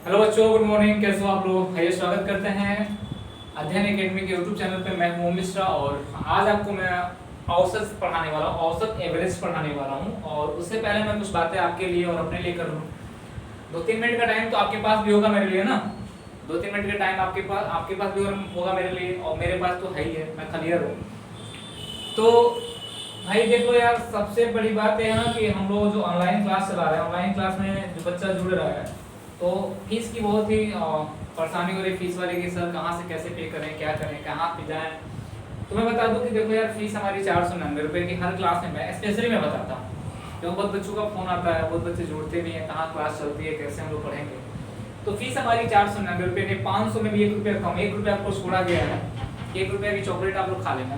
Hello बच्चों, good morning. कैसे हो आप लोग? आइए स्वागत करते हैं अध्ययन एकेडमी के यूट्यूब चैनल पे। मैं हूं मिश्रा और आज आपको मैं औसत पढ़ाने वाला हूं, औसत एवरेज पढ़ाने वाला हूं। और उससे पहले मैं कुछ बातें आपके लिए और अपने लिए कर लूं। 2-3 मिनट का टाइम तो आपके पास भी होगा मेरे लिए ना। 2-3 मिनट का टाइम आपके पास भी होगा मेरे लिए, और मेरे पास तो है ही है, मैं क्लियर हूँ। तो भाई देखो यार, सबसे बड़ी बात यह है ना कि हम लोग जो ऑनलाइन क्लास चला रहे हैं, ऑनलाइन क्लास में जो बच्चा जुड़ रहा है तो फीस की बहुत ही परेशानी हो रही फीस वाले की। सर कहाँ से कैसे पे करें, क्या करें, कहाँ पे जाएं। तो मैं बता दूं कि देखो यार, फीस हमारी 499 रुपये की हर क्लास में। मैं स्पेशली मैं बताता हूँ क्योंकि बहुत बच्चों का फोन आता है, बहुत बच्चे जुड़ते भी हैं, कहाँ क्लास चलती है, कैसे हम लोग पढ़ेंगे। तो फीस हमारी 499 रुपये की। 500 में भी 1 रुपया कम, 1 रुपया आपको छोड़ा गया है। 1 रुपया की चॉकलेट आप लोग खा लेना।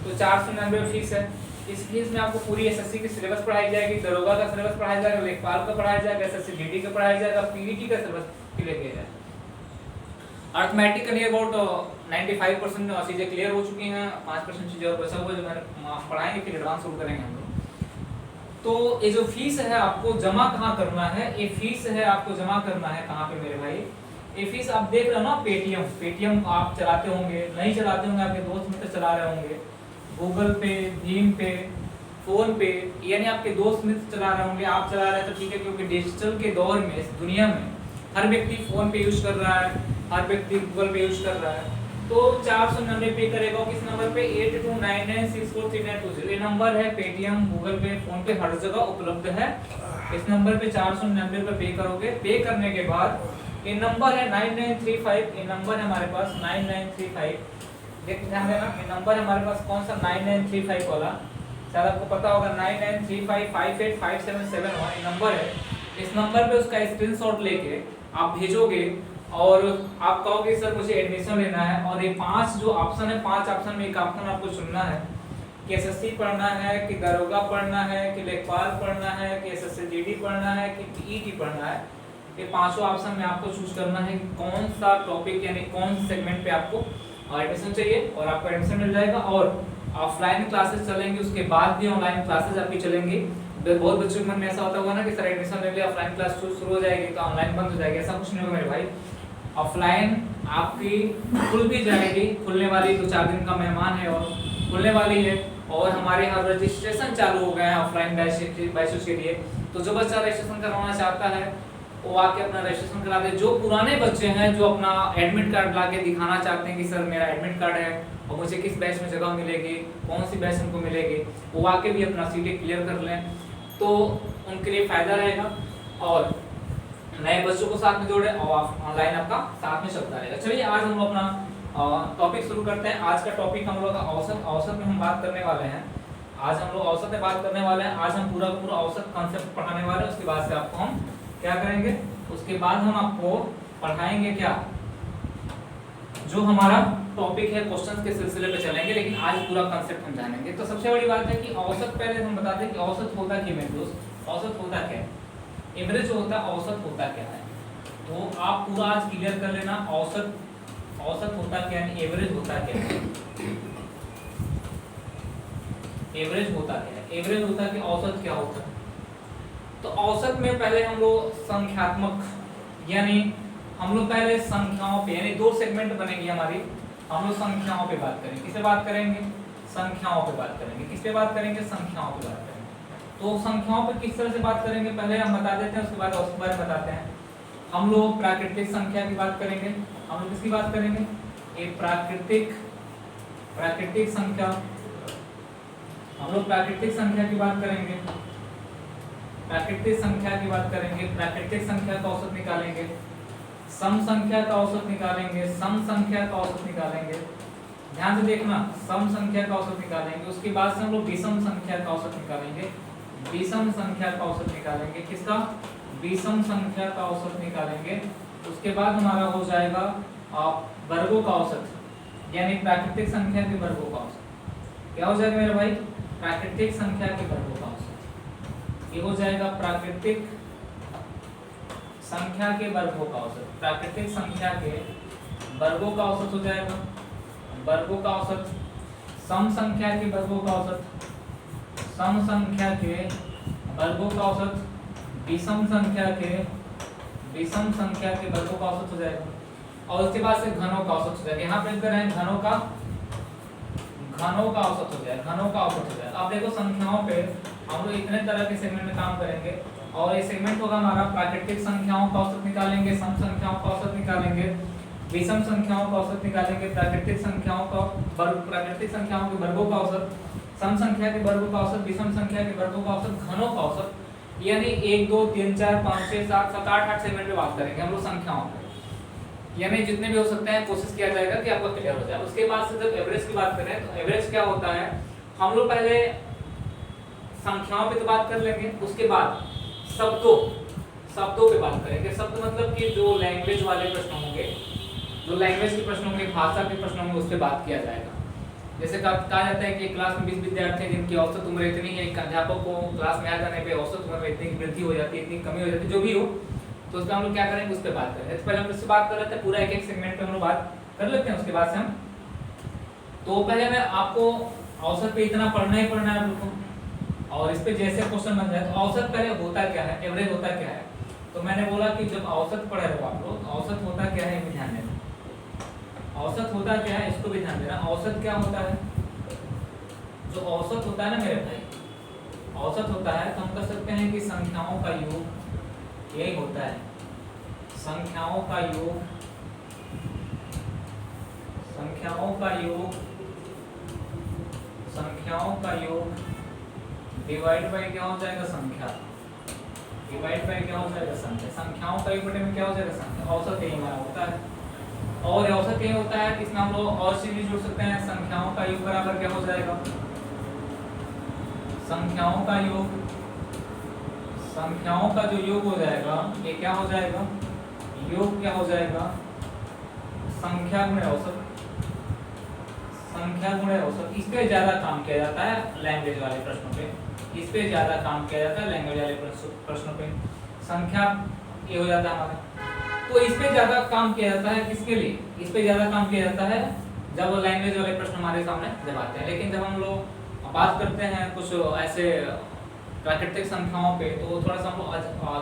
तो 499 फीस है। इस फीस में आपको पूरी एसएससी की सिलेबस पढ़ाई जाएगी, दरोगा का सिलेबस पढ़ाया जाएगा, लेखपाल का पढ़ाया जाएगा, एसएससी जीडी का पढ़ाया जाएगा, पीईटी का सिलेबस क्लियर किया जाएगा। अर्थमेटिक का नियर अबाउट 95% चीजें क्लियर हो चुकी हैं। 5% चीजें और बचा हुआ जो मैंने पढ़ाएंगे, फिर एडवांस शुरू करेंगे हम लोग। तो ये जो फीस है आपको जमा कहाँ करना है, ये फीस है आपको जमा करना है कहाँ पे मेरे भाई? ये फीस आप देख रहे हो ना, पेटीएम आप चलाते होंगे, नहीं चलाते होंगे, आपके दोस्त मित्र चला रहे होंगे, गूगल पे, भीम पे, फोन पे, यानी आपके दोस्त मित्र चला रहे होंगे, आप चला रहे हैं तो ठीक है, क्योंकि डिजिटल के दौर में इस दुनिया में हर व्यक्ति फोन पे यूज कर रहा है, हर व्यक्ति गूगल पे यूज कर रहा है। तो 499 पे करेगा किस नंबर पे? 8299643920। ये नंबर है पेटीएम, गूगल पे, फोन पे हर जगह उपलब्ध है। इस नंबर पे 499 रुपये पे करोगे। पे करने के बाद ये नंबर है 9935, ये नंबर है हमारे पास 9935। ध्यान देना, ये नंबर है हमारे पास कौन सा? 9935 वाला। शायद आपको पता होगा 9935585771 ये नंबर है। इस नंबर पे उसका स्क्रीनशॉट लेके आप भेजोगे और आप कहोगे सर मुझे एडमिशन लेना है। और ये 5 जो ऑप्शन है, 5 ऑप्शन में एक ऑप्शन आपको चुनना है कि एसएससी पढ़ना है, कि दरोगा पढ़ना है, कि लेखपाल पढ़ना है, कि एसएससी जीडी पढ़ना है, कि पीईटी पढ़ना है। ये पांचों ऑप्शन में आपको चूज करना है कि कौन सा टॉपिक यानी कौन सेगमेंट पे आपको एडमिशन चाहिए, और आपको एडमिशन मिल जाएगा। और ऑफलाइन क्लासेस चलेंगे, उसके बाद भी ऑनलाइन क्लासेस आपकी चलेंगी। बहुत बच्चों के मन में ऐसा होता होगा ना कि सर एडमिशन ले लिया, ऑफलाइन क्लास शुरू हो जाएगी तो ऑनलाइन बंद हो जाएगी। ऐसा कुछ नहीं होगा मेरे भाई। ऑफलाइन आपकी खुल भी जाएगी, खुलने वाली 2-4 दिन का मेहमान है और खुलने वाली है। और हमारे यहाँ रजिस्ट्रेशन चालू हो गए हैं ऑफलाइन बैचेस के लिए। तो जो बच्चा रजिस्ट्रेशन करवाना चाहता है वो आके अपना रजिस्ट्रेशन करा दे। जो पुराने बच्चे हैं जो अपना एडमिट कार्ड ला के दिखाना चाहते हैं कि सर मेरा एडमिट कार्ड है और मुझे किस बैच में जगह मिलेगी, कौन सी बैच उनको मिलेगी, वो आके भी अपना सीटें क्लियर कर लें तो उनके लिए फ़ायदा रहेगा। और नए बच्चों को साथ में जोड़े और ऑनलाइन आपका साथ में चलता रहेगा। चलिए आज हम लोग अपना टॉपिक शुरू करते हैं। आज का टॉपिक हम लोग का औसत में हम बात करने वाले हैं। आज हम लोग औसत में बात करने वाले हैं। आज हम पूरा औसत कॉन्सेप्ट पढ़ाने वाले हैं। उसके बाद से आपको हम क्या करेंगे, उसके बाद हम आपको पढ़ाएंगे क्या, जो हमारा टॉपिक है क्वेश्चंस के सिलसिले पे चलेंगे, लेकिन आज पूरा कांसेप्ट हम जानेंगे। तो सबसे बड़ी बात है कि औसत, पहले हम बता दें कि औसत होता क्या मेरे दोस्त, औसत होता क्या है, एवरेज होता है, औसत होता क्या है। तो आप पूरा आज क्लियर कर लेना। औसत होता क्या है, एवरेज होता क्या है। एवरेज होता क्या है, एवरेज होता है कि औसत क्या होता है। तो औसत में पहले हम लोग संख्यात्मक, यानी हम लोग पहले संख्याओं पे, यानी 2 सेगमेंट बनेगी हमारी। हम लोग संख्याओं पे बात करेंगे। किसे बात करेंगे? संख्याओं पे बात करेंगे। किस पे बात करेंगे? संख्याओं पे बात करेंगे। तो संख्याओं पे किस तरह से बात करेंगे पहले हम बता देते हैं, उसके बाद औसत बारे में बताते हैं। हम लोग प्राकृतिक संख्या की बात करेंगे। हम लोग किसकी बात करेंगे? एक प्राकृतिक संख्या। हम लोग प्राकृतिक संख्या की बात करेंगे। प्राकृतिक संख्या की बात करेंगे। प्राकृतिक संख्या का औसत निकालेंगे। सम संख्या का औसत निकालेंगे। सम संख्या का औसत निकालेंगे। ध्यान से देखना, सम संख्या का औसत निकालेंगे। उसके बाद से हम लोग विषम संख्या का औसत निकालेंगे। विषम संख्या का औसत निकालेंगे। किसका? विषम संख्या का औसत निकालेंगे। उसके बाद हमारा हो जाएगा वर्गों का औसत, यानी प्राकृतिक संख्या के वर्गों का औसत। क्या हो जाएगा मेरे भाई? प्राकृतिक संख्या के वर्गों का औसत। ये हो जाएगा प्राकृतिक संख्या के वर्गों का औसत। प्राकृतिक संख्या के वर्गों का औसत हो जाएगा। वर्गों का औसत। सम संख्या के वर्गों का औसत। सम संख्या के वर्गों का औसत। विषम संख्या के विषम संख्या के वर्गों का औसत हो जाएगा और उसके बाद से घनों का औसत हो जाएगा। यहाँ पे कर रहे हैं घनों का औसत हो जाएगा, घनों का औसत हो जाएगा। अब देखो संख्याओं पे हम लोग इतने तरह के सेगमेंट में काम करेंगे और ये सेगमेंट होगा हमारा प्राकृतिक संख्याओं का औसत निकालेंगे, सम संख्याओं का औसत निकालेंगे, विषम संख्याओं का औसत निकालेंगे, प्राकृतिक संख्याओं का वर्ग, प्राकृतिक संख्याओं के वर्गों का औसत, सम संख्या के वर्गों का औसत, विषम संख्या के वर्गों का औसत, घनों का औसत, यानी 1 2 3 4 5 6 7 7 8 8 सेगमेंट में बात करेंगे हम लोग संख्याओं पे, यानी जितने भी हो सकते हैं कोशिश किया जाएगा कि आपको क्लियर हो जाए। उसके बाद से जब एवरेज की बात करें तो एवरेज क्या होता है, हम लोग पहले संख्याओं पे तो बात कर लेंगे, उसके बाद शब्दों पे बात करेंगे। शब्द मतलब कि जो लैंग्वेज वाले प्रश्न होंगे, जो लैंग्वेज के प्रश्न होंगे, भाषा के प्रश्न होंगे, उस पर बात किया जाएगा। जैसे कहा जाता है कि क्लास में 20 विद्यार्थी हैं जिनकी औसत उम्र इतनी है, एक अध्यापक को क्लास में आ जाने पे औसत उम्र में इतनी वृद्धि हो जाती है, इतनी कमी हो जाती है, जो भी हो, तो उसका हम लोग क्या करेंगे, उस पर बात करेंगे। तो पहले हम इससे बात कर लेते हैं, पूरा एक एक सेगमेंट पे हम लोग बात कर लेते हैं, उसके बाद से हम तो पहले मैं आपको औसत पे इतना पढ़ना ही पढ़ना है बिल्कुल, और इस पे जैसे क्वेश्चन बन जाए तो औसत पहले होता क्या है, एवरेज होता क्या है। तो मैंने बोला कि जब औसत पढ़े हो आप लोग, औसत होता क्या है, ये ध्यान देना। औसत होता क्या है, इसको भी ध्यान देना। औसत क्या होता है, जो औसत होता है ना मेरे भाई, औसत होता है तो हम कह सकते हैं कि संख्याओं का योग, यही होता है संख्याओं का योग, संख्याओं का योग, संख्याओं का योग डिवाइड बाय क्या हो जाएगा, संख्या, डिवाइड बाय क्या हो जाएगा, संख्या। संख्याओं का योग बटे में क्या हो जाएगा, संख्या। औसत यही हमारा होता है, और औसत यही होता है कि इसमें हम लोग और चीज भी जोड़ सकते हैं। संख्याओं का योग बराबर क्या हो जाएगा, संख्याओं का योग, संख्याओं का जो योग हो जाएगा ये क्या हो जाएगा, योग क्या हो जाएगा, संख्या गुणे औसत, संख्या गुणे औसत। इस पे ज्यादा काम किया जाता है लैंग्वेज वाले प्रश्नों पे, इस पे ज्यादा काम किया जाता है लैंग्वेज वाले प्रश्नों पे। संख्या ये हो जाता है हमारा, तो इस पे ज्यादा काम किया जाता है किसके लिए, इस पे ज्यादा काम किया जाता है जब लैंग्वेज वाले प्रश्न हमारे सामने जब आते हैं। लेकिन जब हम लोग बात करते हैं कुछ ऐसे प्राकृतिक संख्याओं पे तो थोड़ा सा हम लोग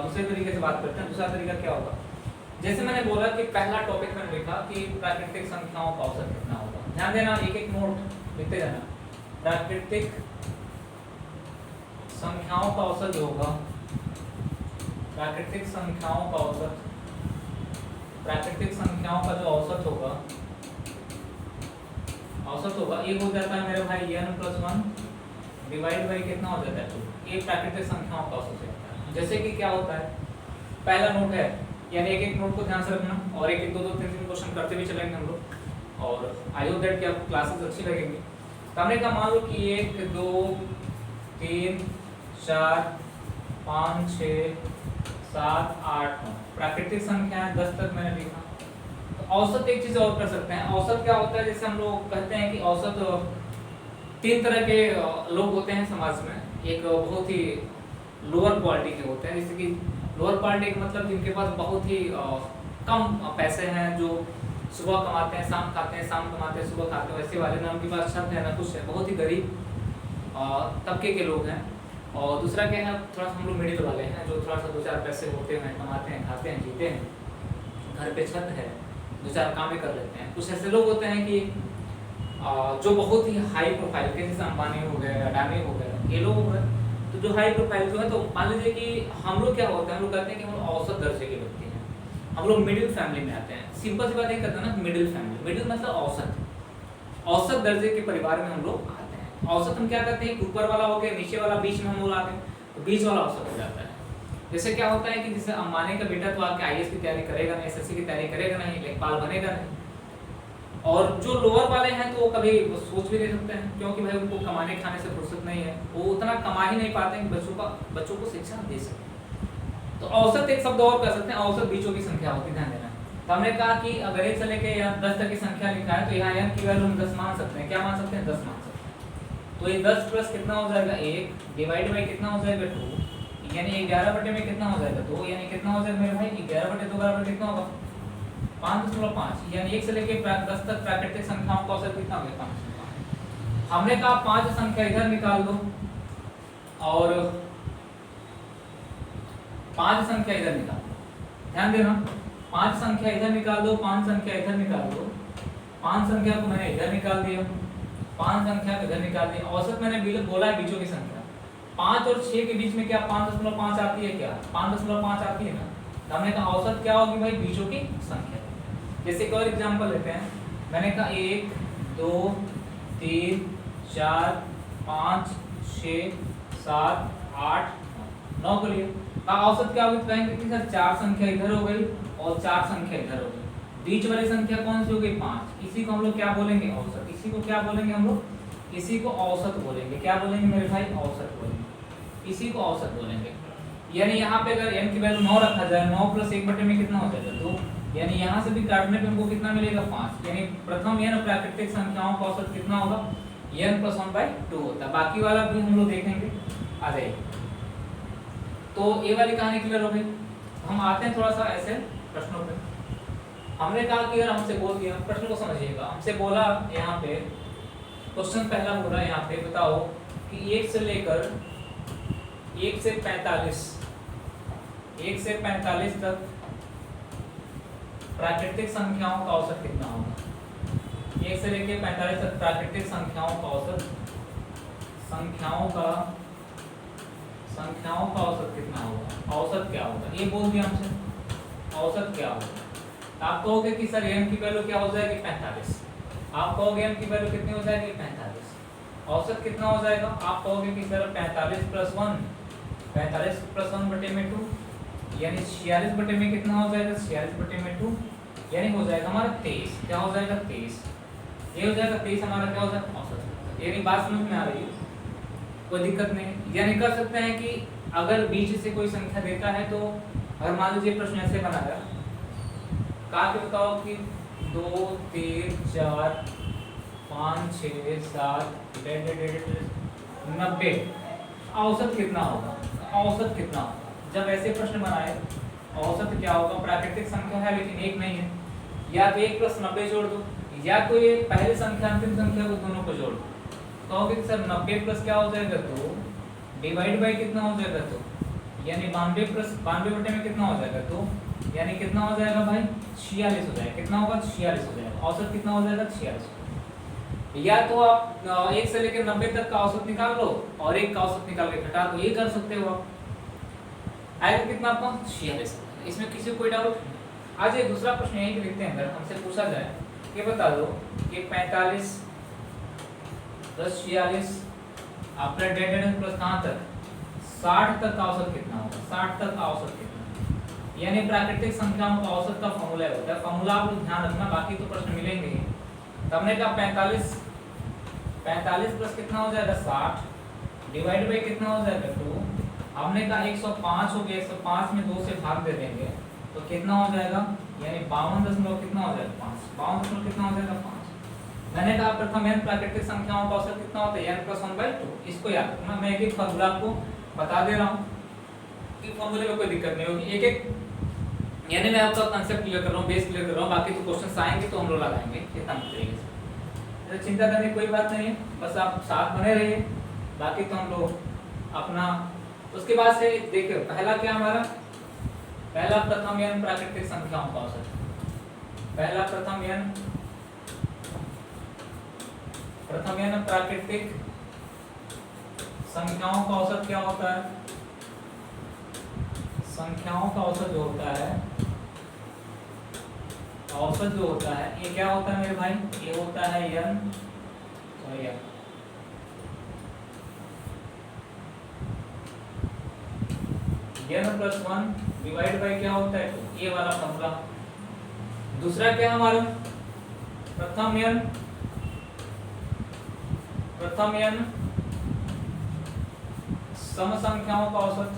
दूसरे तरीके से बात करते हैं। दूसरा तरीका क्या होगा, जैसे मैंने बोला कि पहला टॉपिक मैंने लिखा कि प्राकृतिक संख्याओं का औसत कितना होगा। ध्यान देना, एक एक नोट लिखते जाना। प्राकृतिक संख्याओं का औसत जो होगा, प्राकृतिक संख्याओं का औसत, प्राकृतिक संख्याओं का जो औसत होगा, औसत होगा ये हो जाता है मेरे भाई n+1 डिवाइड बाई कितना हो जाता है 2। ये प्राकृतिक संख्याओं का औसत होता है। जैसे कि क्या होता है, पहला नोट है, यानी एक एक नोट को ध्यान से रखना और एक एक दो दो तीन तीन क्वेश्चन करते भी चलेंगे हम लोग, और आई होप दैट कि आपको क्लासेस अच्छी लगेंगी। तो हमने कहा मान लो कि 1 2 3 4 5 6 7 8 9 प्राकृतिक संख्या है, 10 तक मैंने लिखा। तो औसत एक चीज और कर सकते हैं। औसत क्या होता है, जैसे हम लोग कहते हैं कि औसत 3 तरह के लोग होते हैं समाज में। एक बहुत ही लोअर क्वालिटी के होते हैं, जैसे कि लोअर क्वालिटी का मतलब जिनके पास बहुत ही कम पैसे हैं, जो सुबह कमाते हैं शाम खाते हैं, शाम कमाते हैं सुबह खाते हैं, वैसे वाले ना उनके पास छत है ना कुछ है, बहुत ही गरीब तबके के लोग हैं। और दूसरा क्या है, थोड़ा सा हम लोग मिडिल वाले हैं, जो थोड़ा सा 2-4 पैसे होते हैं, कमाते हैं, खाते हैं, जीते हैं, घर पे छत है, 2-4 काम भी कर लेते हैं। कुछ ऐसे लोग होते हैं कि जो बहुत ही हाई प्रोफाइल के, जैसे अंबानी हो गए, अडानी हो गए, ये लोग हो गए। तो जो हाई प्रोफाइल जो है, तो मान लीजिए कि हम लोग क्या होते हैं, हम लोग कहते हैं कि हम लोग औसत दर्जे के व्यक्ति हैं, हम लोग मिडिल फैमिली में आते हैं। सिंपल सी बात ये कहते हैं ना, मिडिल फैमिली, मिडिल मतलब औसत, औसत दर्जे के परिवार में हम लोग आते हैं। औसत हम क्या कहते हैं, ऊपर वाला हो गया, नीचे वाला बीच में हम लोग आते हैं, तो बीच वाला औसत हो जाता है। जैसे क्या होता है कि जैसे अंबानी का बेटा तो आके आईएएस की तैयारी करेगा नहीं, एसएससी की तैयारी करेगा नहीं, लेखपाल बनेगा नहीं। और जो लोअर वाले हैं तो वो कभी सोच भी नहीं सकते हैं, क्योंकि भाई उनको कमाने खाने से फुर्सत नहीं है, वो उतना कमा ही नहीं पाते हैं कि बच्चों को शिक्षा दे सके। तो औसत एक शब्द और कर सकते हैं, औसत बीचों की संख्या होती है, ध्यान देना। तो हमने कहा कि अगर 1 से लेके यहाँ 10 तक की संख्या लिखा है, तो यहाँ n की वैल्यू हम 10 मान सकते हैं। क्या मान सकते हैं, 10 मान सकते हैं। तो ये 10 प्लस कितना हो जाएगा 1 डिवाइड बाई कितना हो जाएगा 2, यानी 11 बटे में कितना हो जाएगा 2, यानी कितना हो जाएगा मेरे भाई 11 बटे 2 बराबर कितना होगा 5.5, यानी 1 से लेके 10 तक प्राकृतिक संख्याओं का औसत कितना हो गया 5। हमने कहा 5 संख्या इधर निकाल दो और 5 संख्या इधर निकाल दो, ध्यान देना, 5 संख्या इधर निकाल दो, 5 संख्या इधर निकाल दो, 5 संख्या को मैंने इधर निकाल दिया, 5 संख्या को इधर निकाल दिया। औसत मैंने बोला है बीचों की संख्या, 5 और 6 के बीच में क्या 5.5 आती है, क्या 5.5 आती है ना, तो हमने कहा औसत क्या होगी भाई, बीचों की संख्या। जैसे एक और एग्जांपल लेते हैं, मैंने कहा 1 2 3 4 5 6 7 8 9 को लिए, औसत क्या होगी, तो कहेंगे कि सर 4 संख्या इधर हो गई और 4 संख्या इधर हो गई, बीच वाली संख्या कौन सी हो गई, 5। इसी को हम लोग क्या बोलेंगे, औसत। इसी को क्या बोलेंगे हम लोग, इसी को औसत बोलेंगे। क्या बोलेंगे मेरे भाई, औसत बोलेंगे, इसी को औसत बोलेंगे। यानी यहाँ पे अगर n की वैल्यू 9 रखा जाए, 9 + 1 बटे में कितना हो जाएगा, 2। यानी यहाँ से भी काटने पे हमको कितना मिलेगा, 5। यानी प्रथम n प्राकृतिक संख्याओं का औसत कितना होगा, n + 1/2 होता है। बाकी वाला भी हम लोग देखेंगे, आ जाइए। तो ये वाली कहानी क्लियर हो गई। हम आते हैं थोड़ा सा ऐसे प्रश्नों पे। हमने कहा कि अगर हमसे बोल दिया, प्रश्न को समझिएगा, हमसे बोला यहाँ पे क्वेश्चन पहला बोला यहाँ पे, बताओ कि 1 से लेकर 1 से 45 तक प्राकृतिक संख्याओं का औसत कितना होगा। 1 से लेकर 45 तक प्राकृतिक संख्याओं का औसत, संख्याओं का औसत कितना होगा, औसत क्या होगा, ये बोल दिया हमसे, औसत क्या होगा। आप कहोगे कि सर m की वैल्यू क्या हो जाएगी, 45। आप कहोगे m की वैल्यू कितनी हो जाएगी, 45। औसत कितना हो जाएगा, आप कहोगे कि सर 45 + 1 बटे में 2, यानी 46 बटे में कितना हो जाएगा, 46 बटे में 2, यानी हो जाएगा हमारा 23। क्या हो जाएगा, 23। ये हो जाएगा 23, हमारा क्या हो जाएगा, औसत। यानी बात समझ में आ रही है, कोई दिक्कत नहीं। यानी कर सकते हैं कि अगर बीच से कोई संख्या देता है, तो अगर मान लीजिए प्रश्न ऐसे बनाया, कहा कि बताओ कि 2 3 4 5 6 7 90, औसत कितना होगा, औसत कितना होगा। जब ऐसे प्रश्न बनाए, औसत क्या होगा, प्राकृतिक संख्या है लेकिन एक नहीं है, या तो 1 + 90 जोड़ दो, या तो ये पहली संख्या अंतिम संख्या को दोनों को जोड़ दो। कहोगे कि सर 90 प्लस क्या हो जाएगा, 2 डिवाइड बाई कितना हो जाएगा, 2, यानी 92 + 92 बटे में कितना हो जाएगा, 2, यानी कितना हो जाएगा भाई, 46 हो जाएगा। कितना होगा, 46 हो जाएगा। औसत कितना हो जाएगा, 46। या तो आप 1 से लेकर 90 तक का औसत निकाल लो और 1 का औसत निकाल के घटा दो, ये कर सकते हो आप। आएगा कितना आपका, 46। इसमें किसी को कोई डाउट। आज ये दूसरा प्रश्न यही कि लिखते हैं, अगर हमसे पूछा जाए कि बता दो कि 45 + 46 आपका डेड प्लस कहाँ तक, 60 तक का औसत कितना होगा, 60 तक का औसत कितना, यानी प्राकृतिक संख्याओं का औसत का फॉर्मूला होता है। फॉर्मूला आप लोग ध्यान रखना, बाकी तो प्रश्न मिलेंगे ही। तो हमने कहा 45 प्लस कितना हो जाएगा, 60 डिवाइड बाई कितना हो जाएगा, 2। हमने कहा 105 हो गया, 105 में 2 से भाग दे देंगे तो कितना हो जाएगा, यानी 52 कितना हो जाएगा, 5। 52 कितना हो जाएगा, 5। मैंने कहा प्रथम n प्राकृतिक संख्याओं का औसत कितना होता है, n + 1/2। इसको याद रखना, मैं एक एक फॉर्मूला आपको बता दे रहा हूँ कि फॉर्मूले में कोई दिक्कत नहीं होगी। एक एक यानी मैं आपका कांसेप्ट क्लियर कर रहा हूँ, बेस क्लियर कर रहा हूँ, बाकी तो क्वेश्चंस आएंगे तो हम लोग लगाएंगे इतना तरीके से। तो चिंता करने की कोई बात नहीं है, बस आप साथ बने रहिए, बाकी तो हम लोग अपना। उसके बाद से देखिए पहला क्या हमारा, पहला प्रथम n प्राकृतिक संख्याओं का औसत, पहला प्रथम n प्राकृतिक संख्याओं का औसत क्या होता है, संख्याओं का औसत जो होता है, औसत जो होता है ये क्या होता है मेरे भाई, ये होता है n + 1 डिवाइड बाई क्या होता है, ये वाला फॉर्मूला। दूसरा क्या हमारा, प्रथम n सम संख्याओं का औसत,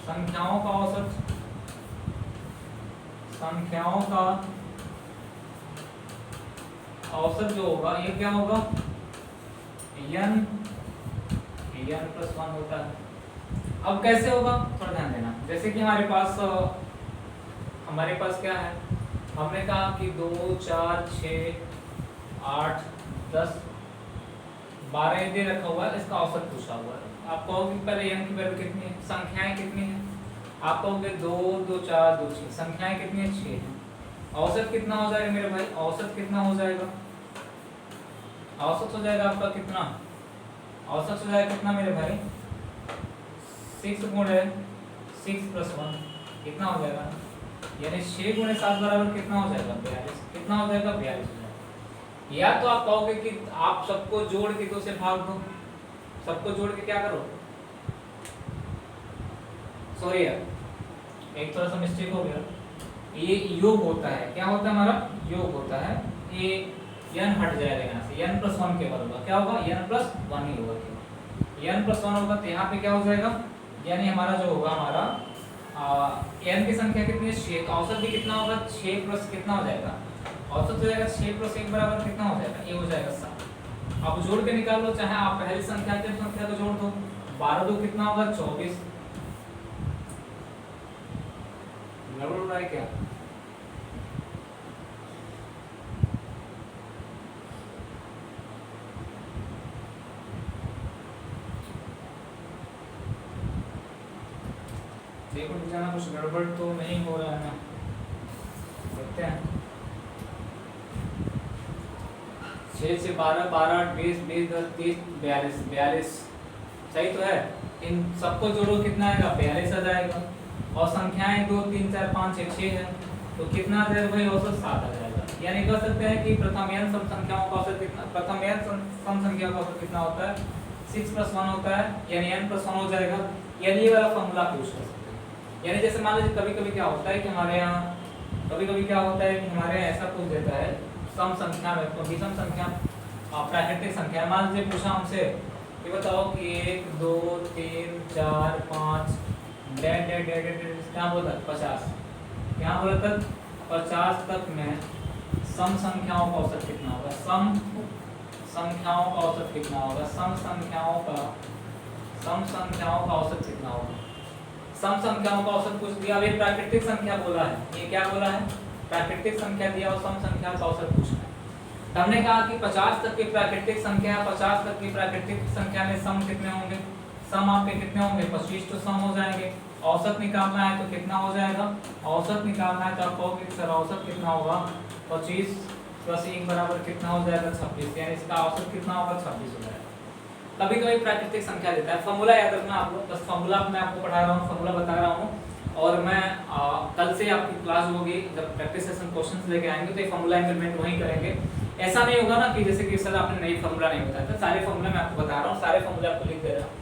संख्याओं का औसत, संख्याओं का औसत जो होगा ये क्या होगा, n + 1 होता है। अब कैसे होगा थोड़ा ध्यान देना, जैसे कि हमारे पास क्या है, हमने कहा कि 2 4 6 8 10 12 दे रखा हुआ है, इसका औसत पूछा हुआ है। आप कहोगे पहले n की वैल्यू कितनी है, संख्याएं कितनी है, आप कहोगे 2 2 4 2 6, संख्याएं कितनी है 6 है। औसत कितना हो जाएगा मेरे भाई, औसत कितना हो जाएगा, औसत हो जाएगा आपका कितना, औसत हो जाएगा कितना मेरे भाई, 6 गुणे 6 + 1 कितना हो जाएगा, यानी 6 गुणे 7 बराबर कितना हो जाएगा 42, कितना हो जाएगा 42 हो जाएगा। या तो आप कहोगे कि आप सबको जोड़ के 2 से भाग दो, सबको जोड़ के क्या करो, सॉरी यार एक थोड़ा सा मिस्टेक हो गया, ये योग होता है, क्या होता है हमारा योग होता है, ये n हट जाएगा यहाँ से, n + 1 केवल होगा, क्या होगा n + 1 ही होगा केवल, n + 1 होगा तो यहाँ पे क्या हो जाएगा, यानी हमारा जो होगा हमारा n की संख्या कितनी है 6, तो औसत भी कितना होगा 6 प्लस कितना हो जाएगा, औसत हो जाएगा 6 + 1 बराबर कितना हो जाएगा, ये हो जाएगा 7। अब जोड़ के निकाल लो, चाहे आप पहली संख्या के संख्या को जोड़ दो, 12 2 कितना होगा 24, गड़बड़ हो रहा है क्या, देखो जाना कुछ गड़बड़ तो नहीं हो रहा है ना, देखते हैं। 6 से 12 12 20 20 10 30 42 42 सही तो है, इन सबको जोड़ो कितना आएगा 42 आ जाएगा, और संख्याएं 2 3 4 5 6 6 है, तो कितना आ जाएगा भाई औसत 7 आ जाएगा। यानी कह सकते हैं कि प्रथम n सम संख्याओं का औसत कितना, प्रथम n सम संख्याओं का औसत कितना होता है 6 + 1 होता है, यानी n + 1 हो जाएगा, यानी ये वाला फॉर्मूला आप यूज कर सकते हैं। यानी जैसे मान लीजिए कभी कभी क्या होता है कि हमारे यहाँ कभी कभी क्या होता है कि हमारे यहाँ ऐसा पूछ देता है सम संख्या में, तो विषम संख्या प्राकृतिक संख्या, मान लीजिए पूछा हमसे कि बताओ कि 1 2 3 4 5 क्या बोला 50, क्या बोला तक 50 तक में सम संख्याओं का औसत कितना होगा, सम संख्याओं का औसत कितना होगा, सम संख्याओं का औसत कितना होगा, सम संख्याओं का औसत पूछ दिया। अब ये प्राकृतिक संख्या बोला है, ये क्या बोला है प्राकृतिक संख्या दिया और सम संख्या का औसत पूछना है। तो हमने कहा कि 50 तक की प्राकृतिक संख्या, 50 तक की प्राकृतिक संख्या में सम कितने होंगे, सम आपके कितने होंगे 25 तो सम हो जाएंगे। औसत निकालना है तो कितना हो जाएगा, औसत निकालना है तो आप कहोगे कि सर औसत कितना होगा 25 + 1 बराबर कितना हो जाएगा 26, यानी इसका औसत कितना होगा 26 हो जाएगा। कभी कभी प्राकृतिक संख्या देता है, फॉर्मूला याद रखना आप लोग, बस फॉर्मूला मैं आपको पढ़ा रहा हूँ, फॉर्मूला बता रहा हूँ, और मैं कल से आपकी क्लास होगी जब प्रैक्टिस सेशन क्वेश्चंस लेके आएंगे तो ये फॉर्मूला इंप्लीमेंट वहीं करेंगे। ऐसा नहीं होगा ना कि जैसे कि सर आपने नई फॉर्मूला नहीं बताया था, सारे फॉर्मूला मैं आपको बता रहा हूँ, सारे फॉर्मूला आपको लिख दे रहा हूँ।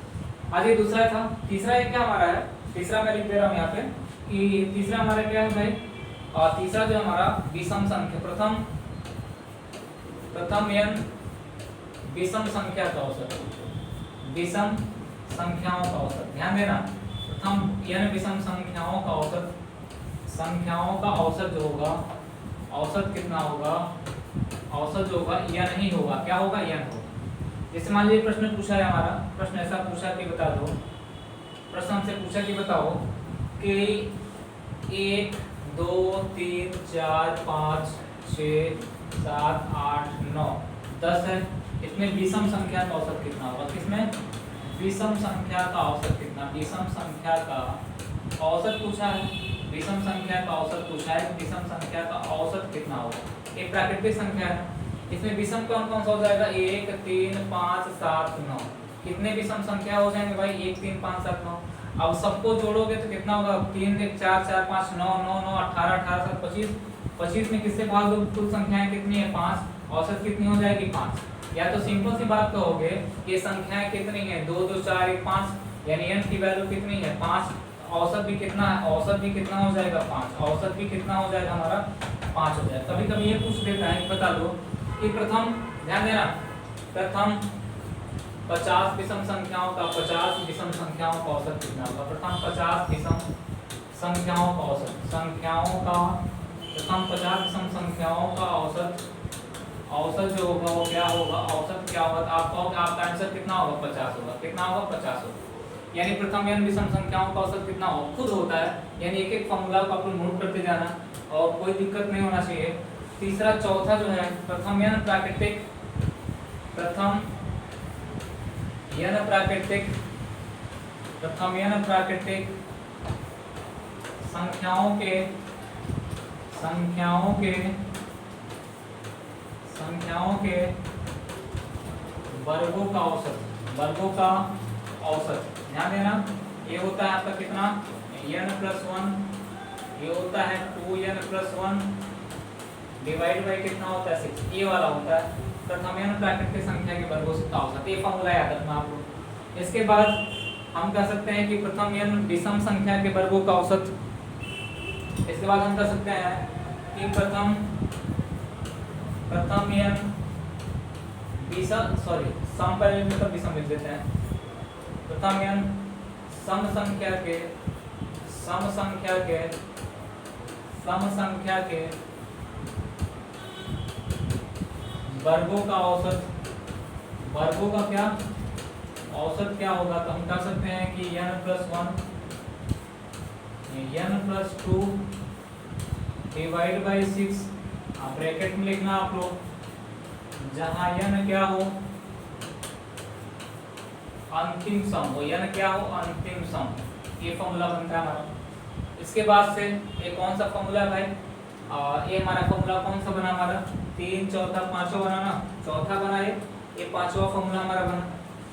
आज ये दूसरा था, तीसरा ये क्या हमारा है, तीसरा मैं लिख दे रहा हूँ यहाँ पे कि तीसरा हमारा क्या है भाई, और तीसरा जो हमारा विषम संख्या, प्रथम n विषम संख्या का औसत, विषम संख्याओं का औसत, ध्यान देना, प्रथम n विषम संख्याओं का औसत, संख्याओं का औसत जो होगा, औसत कितना होगा, औसत जो होगा n नहीं होगा, क्या होगा n होगा। जैसे मान लीजिए प्रश्न पूछा है हमारा, प्रश्न ऐसा पूछा कि बता दो, प्रश्न हमसे पूछा कि बताओ कि 1 2 3 4 5 6 7 8 9 10 है, इसमें विषम संख्या का औसत कितना होगा, किसमें विषम संख्या का औसत कितना, विषम संख्या का औसत पूछा है, विषम संख्या का औसत पूछा है, विषम संख्या का औसत कितना होगा। एक प्राकृतिक संख्या है, इसमें विषम कौन कौन सा हो जाएगा 1 3 5 7 9, कितने विषम संख्या हो जाएंगे भाई 1 3 5 7 9। अब सबको जोड़ोगे तो कितना होगा 3 1 4 4 5 9 9 9 18 18 7 25, 25 में किससे भाग दो, कुल संख्याएं कितनी है 5, औसत कितनी हो जाएगी 5। या तो सिंपल सी बात कहोगे ये संख्याएं कितनी है 2 2 4 1 5, यानी n की वैल्यू कितनी है 5, औसत भी कितना है, औसत भी कितना हो जाएगा 5, औसत भी कितना हो जाएगा हमारा 5 हो जाएगा। कभी कभी ये पूछ देता है, बता दो कि प्रथम, ध्यान देना, प्रथम 50 विषम संख्याओं का, 50 विषम संख्याओं का औसत कितना होगा, प्रथम 50 विषम संख्याओं का औसत, संख्याओं का प्रथम 50 विषम संख्याओं का औसत, औसत जो होगा वो क्या होगा, औसत क्या होगा, आप कहोगे आपका आंसर कितना होगा 50 होगा, कितना होगा 50 होगा। यानी प्रथम n विषम संख्याओं का औसत कितना होगा, खुद होता है, यानी एक एक फॉर्मूला को आप नोट करते जाना और कोई दिक्कत नहीं होना चाहिए। तीसरा चौथा जो है प्रथम n प्राकृतिक, प्रथम n प्राकृतिक, प्रथम n प्राकृतिक संख्याओं के वर्गों का औसत। ध्यान देना, ये होता है आपका कितना n+1, ये होता है 2n+1 डिवाइड बाई कितना होता है 6, ये वाला होता है प्रथम n प्राकृतिक संख्या के वर्गों का औसत। ये फॉर्मूला याद रखना आप लोग। इसके बाद हम कह सकते हैं कि प्रथम n विषम संख्या के वर्गों का औसत। इसके बाद हम कह सकते हैं कि प्रथम n सम पहले मतलब विषम लिख देते हैं। प्रथम n सम संख्या के वर्गों का औसत। वर्गों का क्या औसत क्या होगा? तो हम कह सकते हैं कि n+1 n+2 divide by 6, bracket में लिखना आप लोग, जहां n क्या हो अंतिम सम हो, अंतिम सम। ये फॉर्मूला बनता है हमारा। इसके बाद से ये कौन सा फॉर्मूला है भाई? ये हमारा फॉर्मूला कौन सा बना हमारा? 3 चौथा पांचवा बना ना, चौथा बना ये पांचवा फॉर्मूला हमारा बना।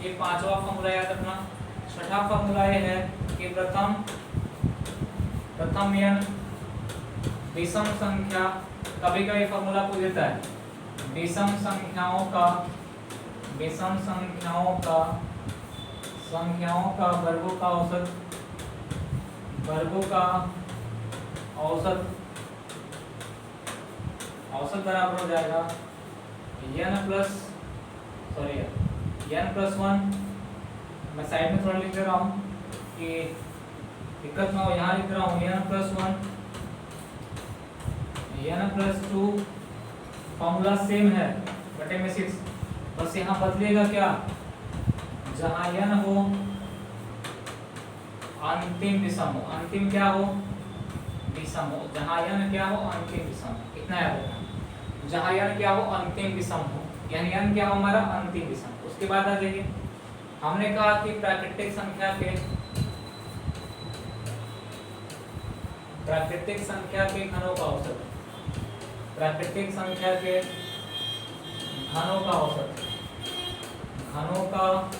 ये पांचवा फॉर्मूला याद रखना। छठा फॉर्मूला ये है कि प्रथम n विषम संख्या, कभी कभी फॉर्मूला पूछ देता है विषम संख्याओं का वर्गों का औसत बराबर हो जाएगा n+1। मैं साइड में थोड़ा लिख दे रहा हूँ कि दिक्कत ना हो, यहाँ लिख रहा हूँ n+1 n+2 फॉर्मूला सेम है बटे में 6, बस यहाँ बदलेगा क्या? जहाँ n हो अंतिम विषम हो, अंतिम क्या हो विषम हो, जहाँ n क्या हो अंतिम विषम हो। इतना याद रखना, जहाँ n क्या हो अंतिम विषम हो, यानी n क्या हो हमारा अंतिम विषम। उसके बाद आ जाइए, हमने कहा कि प्राकृतिक संख्या के घनों का औसत, प्राकृतिक संख्या के घनों का औसत, घनों का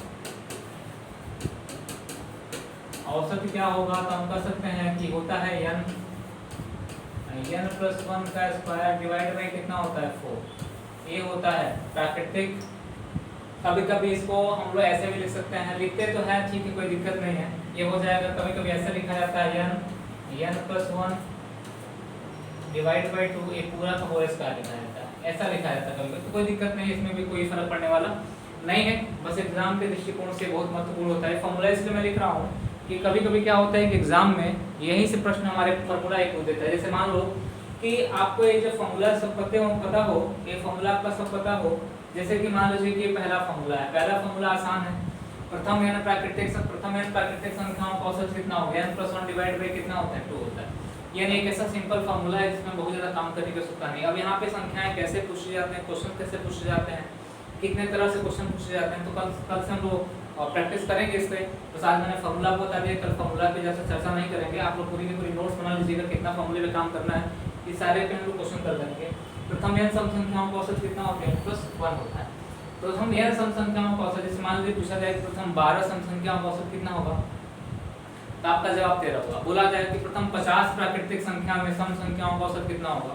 औसत क्या होगा? तो हम कह सकते हैं कि होता है n+1 का स्क्वायर डिवाइड बाई कितना होता है 4। ये होता है प्राकृतिक। कभी कभी इसको हम लोग ऐसे भी लिख सकते हैं, लिखते तो है ठीक है, कोई दिक्कत नहीं है, ये हो जाएगा। कभी कभी ऐसे लिखा जाता है n+1 डिवाइड बाई 2, ये पूरा का होल स्क्वायर लिखा जाता है, ऐसा लिखा जाता है कभी कभी, तो कोई दिक्कत नहीं है, इसमें भी कोई फर्क पड़ने वाला नहीं है। बस एग्जाम के दृष्टिकोण से बहुत महत्वपूर्ण होता है फॉर्मूला, इसलिए मैं लिख रहा हूँ कि कभी कभी क्या होता है कि एग्जाम में यहीं से प्रश्न हमारे फॉर्मूला एक हो देता है। जैसे मान लो कि आपको ये जो फॉर्मूला सब पता हो, ये फॉर्मूला आपका सब पता हो। जैसे कि मान लीजिए कि ये पहला फॉर्मूला है, पहला फॉर्मूला आसान है, प्रथम n प्राकृतिक संख्याओं का औसत कितना हो गया n+1 डिवाइड बाई कितना होता है 2 होता है। यानी एक ऐसा सिंपल फॉर्मूला है जिसमें बहुत ज़्यादा काम करने की आवश्यकता नहीं। अब यहाँ पे संख्याएं कैसे पूछी जाते हैं, क्वेश्चन कैसे पूछे जाते हैं, कितने तरह से क्वेश्चन पूछे जाते हैं, तो कल से हम लोग प्रैक्टिस करेंगे इस पे। तो आज मैंने फॉर्मूला को बता दिया, कल फॉर्मूला पे जैसे चर्चा नहीं करेंगे। आप लोग पूरी की पूरी नोट्स बना लीजिएगा, कितना फॉर्मूले पे काम करना है, ये सारे पे हम लोग क्वेश्चन कर लेंगे। प्रथम n सम संख्याओं का औसत कितना होता है n+1 होता है। तो हम n सम संख्याओं का औसत, जैसे मान लीजिए पूछा जाए कि प्रथम 12 सम संख्याओं का औसत कितना होगा, तो आपका जवाब 13 होगा। बोला जाए कि प्रथम 50 प्राकृतिक संख्या में सम संख्याओं का औसत कितना होगा,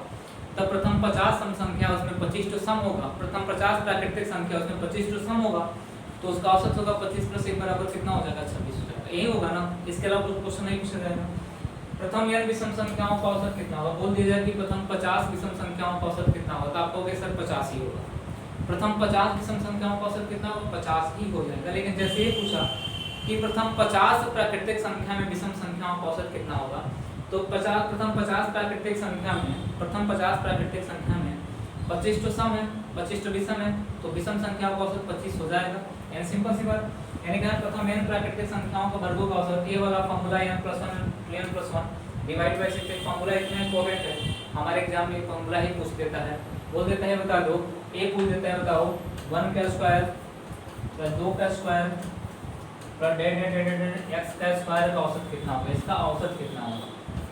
तब प्रथम 50 सम संख्या उसमें 25 तो सम होगा, प्रथम 50 प्राकृतिक संख्या उसमें 25 तो सम होगा, तो उसका औसत होगा 25 + 1 बराबर कितना हो जाएगा 26 हो जाएगा। यही होगा ना, इसके अलावा कुछ क्वेश्चन नहीं पूछा जाएगा। प्रथम n विषम संख्याओं का औसत कितना होगा, बोल दिया जाए कि प्रथम 50 विषम संख्याओं का औसत कितना होगा, तो आप कहोगे सर 50 ही होगा। प्रथम 50 विषम संख्याओं का औसत कितना होगा, 50 ही हो जाएगा। लेकिन जैसे ये पूछा कि प्रथम 50 प्राकृतिक संख्या में विषम संख्याओं का औसत कितना होगा, तो प्रथम 50 प्राकृतिक संख्या में 25 तो सम है, 25 तो विषम है, तो विषम संख्या का औसत 25 हो जाएगा। यानी सिंपल सी बात, यानी कि प्रथम n प्राकृतिक संख्याओं का वर्गों का औसत, ये वाला formula n+1 divide by 6 formula इतना इंपॉर्टेंट है, हमारे एग्जाम में फॉर्मूला ही पूछ देता है, बोल देता है बता दो, ए पूछ देता है बताओ 1 का स्क्वायर प्लस 2 का स्क्वायर प्लस x का स्क्वायर का औसत कितना होगा, इसका औसत कितना होगा।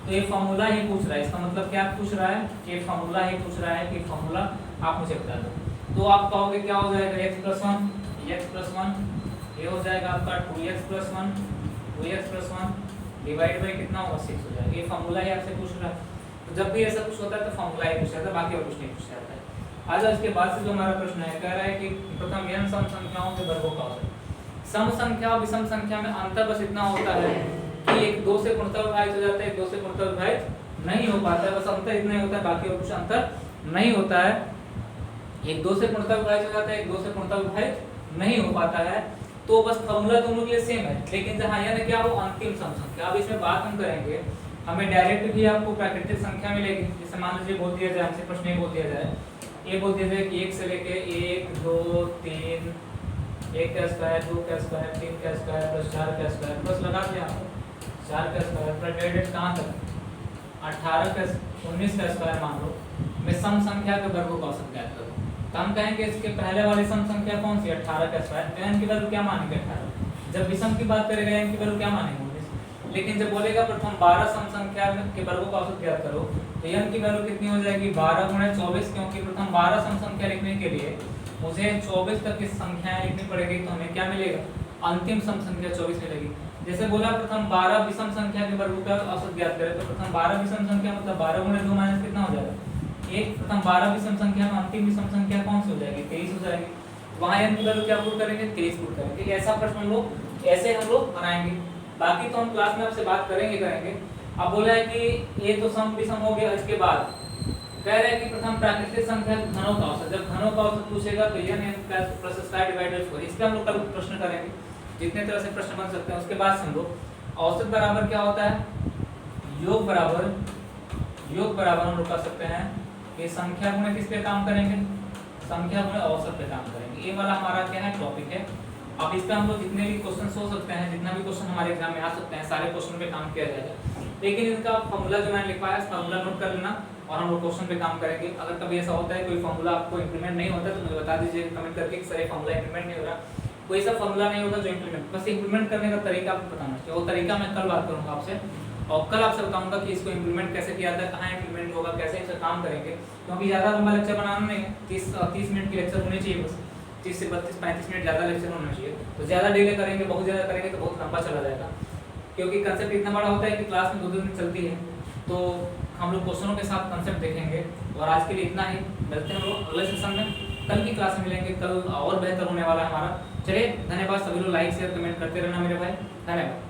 तो तो ये फॉर्मूला ही पूछ रहा है, इसका मतलब क्या पूछ रहा है कि फॉर्मूला ही पूछ रहा है कि फॉर्मूला आप मुझे बता दो। तो आप कहोगे क्या हो जाएगा x प्लस 1 ये हो जाएगा आपका 2x + 1 डिवाइड बाई कितना होगा 6 हो जाएगा। ये फॉर्मूला ही आपसे पूछ रहा है। तो जब भी ऐसा कुछ होता है तो फॉर्मूला ही पूछा जाता है, बाकी और कुछ नहीं पूछा जाता है। आज इसके बाद से जो हमारा प्रश्न है कह रहा है कि प्रथम n सम संख्याओं के वर्गों का औसत। सम संख्या और विषम संख्या में अंतर बस इतना होता है कि एक 2 से पूर्णतः विभाजित हो जाता है, एक 2 से पूर्णतः विभाजित नहीं हो पाता है, बस अंतर इतना ही होता है, बाकी और कुछ अंतर नहीं होता है। एक 2 से पूर्णतः विभाजित हो जाता है, एक 2 से पूर्णतः विभाजित नहीं हो पाता है। तो बस फॉर्मूला दोनों के लिए सेम है, लेकिन जहाँ यह क्या हो अंतिम सम संख्या। अब इसमें बात हम करेंगे, हमें डायरेक्ट भी आपको प्राकृतिक संख्या मिलेगी। जैसे मान लीजिए बोल दिया जाए, हमसे प्रश्न ये बोल दिया जाए, ये बोल दिया जाए कि 1 से लेके 1 2 3 1 का स्क्वायर 2 का स्क्वायर 3 का स्क्वायर प्लस 4 का स्क्वायर प्लस लगा दिया आपको 4 का स्क्वायर प्लस डेढ़ कहाँ तक 18 का 19 का स्क्वायर मान लो। मैं सम संख्या के वर्गों का औसत ज्ञात करूँ तो हम कहेंगे इसके पहले वाली सम संख्या कौन सी 18 का स्क्वायर, तो n की वैल्यू क्या मानेंगे 18। जब विषम की बात करेगा n की वैल्यू क्या मानेंगे 19। लेकिन जब बोलेगा प्रथम 12 सम संख्या के वर्गों का औसत ज्ञात करो तो n की वैल्यू कितनी हो जाएगी 12 गुणा 24, क्योंकि प्रथम 12 सम संख्या लिखने के लिए मुझे 24 तक की संख्याएं लिखनी पड़ेगी। तो हमें क्या मिलेगा अंतिम सम संख्या 24 मिलेगी। जैसे बोला प्रथम 12 विषम संख्या के वर्गों का औसत ज्ञात करें तो प्रथम 12 विषम संख्या मतलब 12 गुणा 2 माइनस कितना हो जाएगा 1। प्रथम 12 विषम संख्या में अंतिम विषम संख्या कौन सी हो जाएगी 23 हो जाएगी। वहां n की वैल्यू क्या पुट करेंगे 23 पुट करेंगे। ऐसा प्रश्न हम लोग ऐसे हम लोग बनाएंगे, बाकी तो हम क्लास में आपसे बात करेंगे। अब बोला है कि ये तो सम विषम हो गया। इसके बाद कह रहा है कि प्रथम प्राकृतिक संख्या घनों का औसत। जब घनों का औसत पूछेगा तो n प्लस स्क्वायर डिवाइडेड 4, इस पे हम लोग कल प्रश्न करेंगे, जितने तरह से प्रश्न बन सकते हैं। उसके बाद हम लोग औसत बराबर क्या होता है, योग बराबर हम लोग कर सकते हैं कि संख्या गुणे किस पे काम करेंगे, संख्या गुणे औसत पे काम करेंगे। ये वाला हमारा क्या है टॉपिक है। अब इस पे हम लोग जितने भी क्वेश्चन हो सकते हैं, जितना भी क्वेश्चन हमारे एग्जाम में आ सकते हैं, सारे क्वेश्चन पे काम किया जाएगा। लेकिन इनका फॉर्मूला जो मैंने लिखवाया है फॉर्मूला नोट कर लेना और हम लोग क्वेश्चन पे काम करेंगे। अगर कभी ऐसा होता है कोई फॉर्मूला आपको इंप्लीमेंट नहीं होता तो मुझे बता दीजिए कमेंट करके कि सर ये फॉर्मूला इंप्लीमेंट नहीं हो रहा, कोई सा फॉर्मूला नहीं होगा जो इंप्लीमेंट, बस इंप्लीमेंट करने का तरीका आपको बताना चाहिए। वो तरीका मैं कल बात करूंगा आपसे, और कल आपसे बताऊंगा कि इसको इंप्लीमेंट कैसे किया जाता है, कहाँ इंप्लीमेंट होगा, कैसे इसे काम करेंगे। क्योंकि ज़्यादा लंबा लेक्चर बनाना नहीं है, 30 मिनट की लेक्चर होनी चाहिए, बस 30 से 32-35 मिनट ज़्यादा लेक्चर होना चाहिए। तो ज़्यादा डिले करेंगे, बहुत ज़्यादा करेंगे तो बहुत लंबा चला जाएगा, क्योंकि कंसेप्ट इतना बड़ा होता है कि क्लास में 2 दिन चलती है। तो हम लोग क्वेश्चनों के साथ कंसेप्ट देखेंगे। और आज के लिए इतना ही, मिलते हैं हम लोग अगले सेशन में, कल की क्लास में मिलेंगे। कल और बेहतर होने वाला है हमारा। चलिए धन्यवाद, सभी लोग लाइक शेयर कमेंट करते रहना मेरे भाई, धन्यवाद।